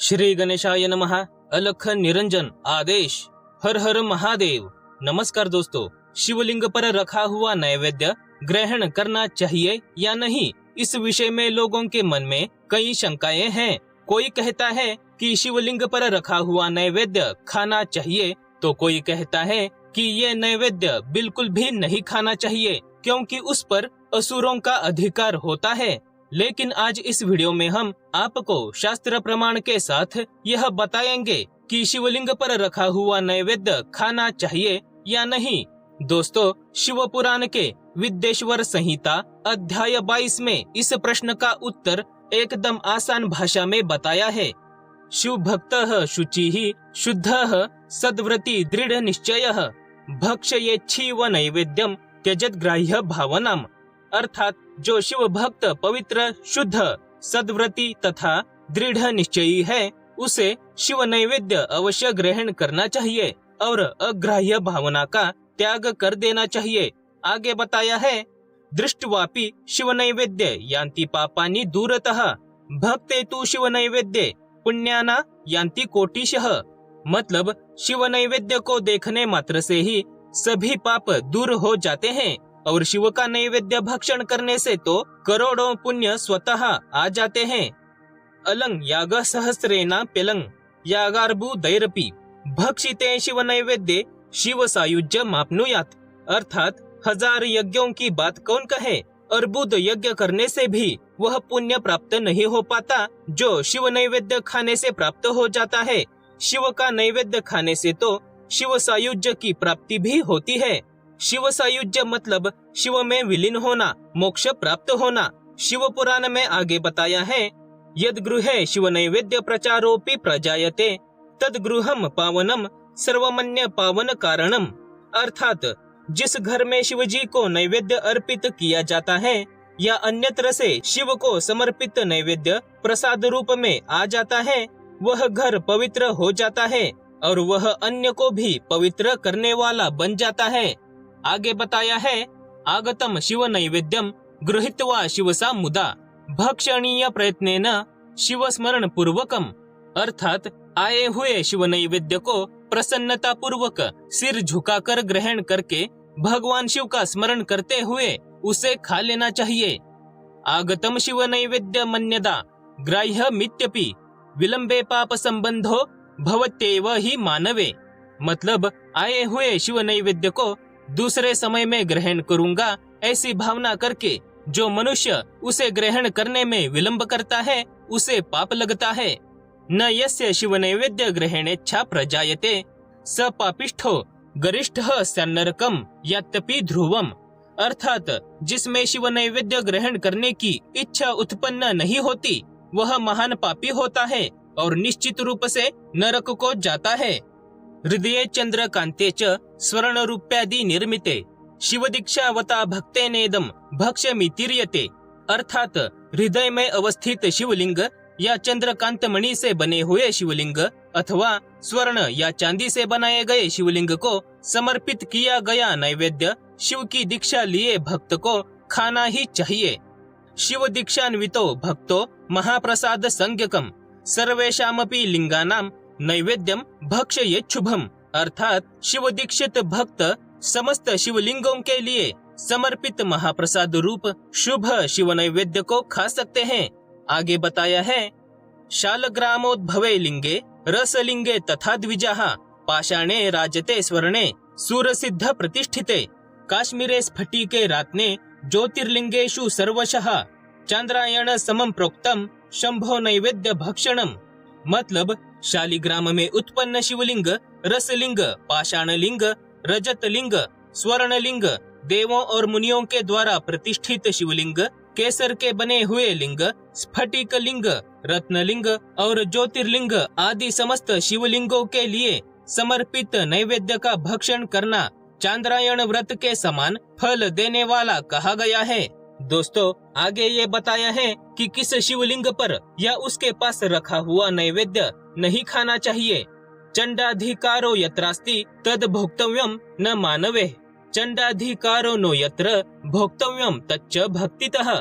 श्री गणेशाय नमः। अलख निरंजन आदेश। हर हर महादेव। नमस्कार दोस्तों, शिवलिंग पर रखा हुआ नैवेद्य ग्रहण करना चाहिए या नहीं, इस विषय में लोगों के मन में कई शंकाएं हैं। कोई कहता है कि शिवलिंग पर रखा हुआ नैवेद्य खाना चाहिए, तो कोई कहता है कि ये नैवेद्य बिल्कुल भी नहीं खाना चाहिए क्योंकि उस पर असुरों का अधिकार होता है। लेकिन आज इस वीडियो में हम आपको शास्त्र प्रमाण के साथ यह बताएंगे कि शिवलिंग पर रखा हुआ नैवेद्य खाना चाहिए या नहीं। दोस्तों, शिव पुराण के विद्येश्वर संहिता अध्याय 22 में इस प्रश्न का उत्तर एकदम आसान भाषा में बताया है। शिव भक्तः शुचिः शुद्धः सद्व्रती दृढ़ निश्चयः भक्षयेच्छीव नैवेद्यम त्यजद्ग्राह्य भावनाम। अर्थात जो शिव भक्त पवित्र, शुद्ध, सद्व्रती तथा दृढ़ निश्चयी है, उसे शिव नैवेद्य अवश्य ग्रहण करना चाहिए और अग्राह्य भावना का त्याग कर देना चाहिए। आगे बताया है, दृष्ट्वापि शिव नैवेद्य यान्ति पापानि दूरतः भक्ते तु शिव नैवेद्य पुण्याना यान्ति कोटिशः। मतलब शिव नैवेद्य को देखने मात्र से ही सभी पाप दूर हो जाते हैं और शिव का नैवेद्य भक्षण करने से तो करोड़ों पुण्य स्वतः आ जाते हैं। अलंग याग सहस्रेना पेलंग यागार्बु दैरपि भक्षिते शिव नैवेद्य शिव सायुज्य मापनुयात। अर्थात 1000 यज्ञों की बात कौन कहे, अर्बुद यज्ञ करने से भी वह पुण्य प्राप्त नहीं हो पाता जो शिव नैवेद्य खाने से प्राप्त हो जाता है। शिव का नैवेद्य खाने से तो शिव सायुज्य की प्राप्ति भी होती है। शिव सायुज्य मतलब शिव में विलीन होना, मोक्ष प्राप्त होना। शिव पुराण में आगे बताया है, यद गृहे शिव नैवेद्य प्रचारोपि प्रजायते तद गृहम पावनम सर्वमन्य पावन कारणम। अर्थात जिस घर में शिव जी को नैवेद्य अर्पित किया जाता है या अन्यत्र से शिव को समर्पित नैवेद्य प्रसाद रूप में आ जाता है, वह घर पवित्र हो जाता है और वह अन्य को भी पवित्र करने वाला बन जाता है। आगे बताया है, आगतम शिव नैवेद्यम गृहीत्वा शिवसा मुदा भक्षणीय प्रयत्नेन शिव स्मरण पूर्वकम। अर्थात आए हुए शिव नैवेद्य को प्रसन्नता पूर्वक सिर झुकाकर ग्रहण करके भगवान शिव का स्मरण करते हुए उसे खा लेना चाहिए। आगतम शिव नैवेद्य मन्यदा ग्राह्य मित्यपि विलंबे पाप संबंधो भवत्येव ही मानवे। मतलब आए हुए शिव नैवेद्य को दूसरे समय में ग्रहण करूंगा ऐसी भावना करके जो मनुष्य उसे ग्रहण करने में विलंब करता है उसे पाप लगता है। न यस्य शिव नैवेद्य ग्रहणेच्छा प्रजायते स पापिष्ठो गरिष्ठः सन्नरकम यत्यपि ध्रुवम। अर्थात जिसमें शिव नैवेद्य ग्रहण करने की इच्छा उत्पन्न नहीं होती वह महान पापी होता है और निश्चित रूप से नरक को जाता है। हृदये चंद्रकांते च स्वर्ण रूप्यादि निर्मिते शिव दीक्षावता भक्तेनेदम भक्ष्यमितिर्यते। अर्थात हृदय में अवस्थित शिवलिंग या चंद्रकांत मणि से बने हुए शिवलिंग अथवा स्वर्ण या चांदी से बनाए गए शिवलिंग को समर्पित किया गया नैवेद्य शिव की दीक्षा लिए भक्त को खाना ही चाहिए। शिव दीक्षान्वितो भक्तो महाप्रसाद संज्ञकम सर्वेषामपि लिंगानाम नैवेद्यम भक्षयेत् शुभम। अर्थात शिव दीक्षित भक्त समस्त शिवलिंगों के लिए समर्पित महाप्रसाद रूप शुभ शिव नैवेद्य को खा सकते हैं। आगे बताया है, शालग्रामोद्भवे लिंगे रसलिंगे तथा द्विजाः पाषाणे राजते स्वर्णे सूरसिद्ध प्रतिष्ठिते काश्मीरे स्फटिके रात्ने ज्योतिर्लिंगेषु सर्वशः चांद्रायण समम प्रोक्तम शंभो नैवेद्य भक्षणम। मतलब शालिग्राम में उत्पन्न शिवलिंग, रसलिंग, पाषाणलिंग, रजतलिंग, स्वर्णलिंग, देवों और मुनियों के द्वारा प्रतिष्ठित शिवलिंग, केसर के बने हुए लिंग, स्फटिक लिंग, रत्नलिंग और ज्योतिर्लिंग आदि समस्त शिवलिंगों के लिए समर्पित नैवेद्य का भक्षण करना चांद्रायण व्रत के समान फल देने वाला कहा गया है। दोस्तों, आगे ये बताया है कि किस शिवलिंग पर या उसके पास रखा हुआ नैवेद्य नहीं खाना चाहिए। चंडाधिकारो यत्रास्ति तद भोक्तव्यम न मानवे चंडाधिकारो नो यत्र भोक्तव्यम तच्च भक्तितः।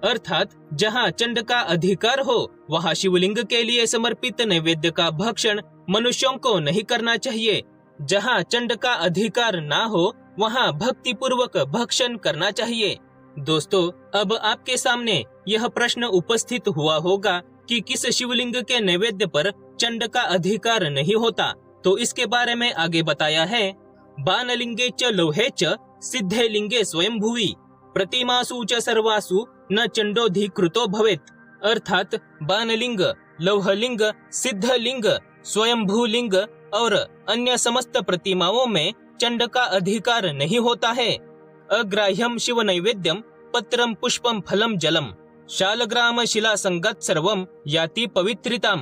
अर्थात जहाँ चंड का अधिकार हो वहाँ शिवलिंग के लिए समर्पित नैवेद्य का भक्षण मनुष्यों को नहीं करना चाहिए। जहाँ चंड का अधिकार ना हो वहाँ भक्ति पूर्वक भक्षण करना चाहिए। दोस्तों, अब आपके सामने यह प्रश्न उपस्थित हुआ होगा कि किस शिवलिंग के नैवेद्य पर चंड का अधिकार नहीं होता, तो इसके बारे में आगे बताया है। बाणलिंगे च लोहे च सिद्धे लिंगे स्वयंभुवि प्रतिमासु च सर्वासु न चंडोधिकृतो भवेत्। अर्थात बाणलिंग, लौहलिंग, सिद्धलिंग, स्वयंभूलिंग और अन्य समस्त प्रतिमाओं में चंड का अधिकार नहीं होता है। अग्राह्यम शिव नैवेद्यम पत्रम पुष्पम फलम जलम शालग्राम शिला संगत सर्वम याति पवित्रिताम।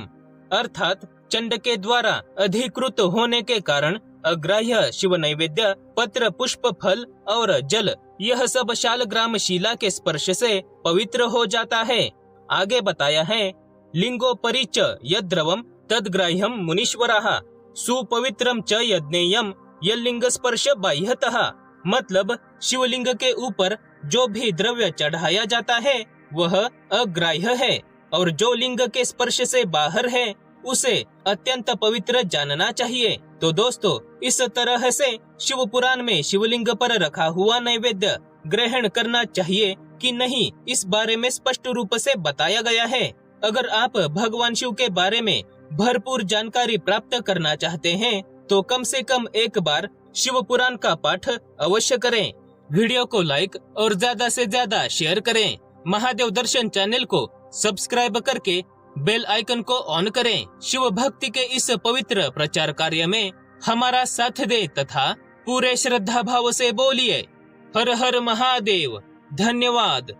अर्थात चंड के द्वारा अधिकृत होने के कारण अग्राह्य शिव नैवेद्य, पत्र, पुष्प, फल और जल यह सब शालग्राम शिला के स्पर्श से पवित्र हो जाता है। आगे बताया है, लिंगोपरि च यद्द्रवम तद्ग्राह्यम मुनीश्वराः सुपवित्रम च यज्ञेयम यलिंग स्पर्श बाह्यतः। मतलब शिवलिंग के ऊपर जो भी द्रव्य चढ़ाया जाता है वह अग्राह्य है और जो लिंग के स्पर्श से बाहर है उसे अत्यंत पवित्र जानना चाहिए। तो दोस्तों, इस तरह से शिव पुराण में शिवलिंग पर रखा हुआ नैवेद्य ग्रहण करना चाहिए कि नहीं, इस बारे में स्पष्ट रूप से बताया गया है। अगर आप भगवान शिव के बारे में भरपूर जानकारी प्राप्त करना चाहते हैं तो कम से कम एक बार शिव पुराण का पाठ अवश्य करें। वीडियो को लाइक और ज्यादा से ज्यादा शेयर करें। महादेव दर्शन चैनल को सब्सक्राइब करके बेल आइकन को ऑन करें। शिव भक्ति के इस पवित्र प्रचार कार्य में हमारा साथ दे तथा पूरे श्रद्धा भाव से बोलिए हर हर महादेव। धन्यवाद।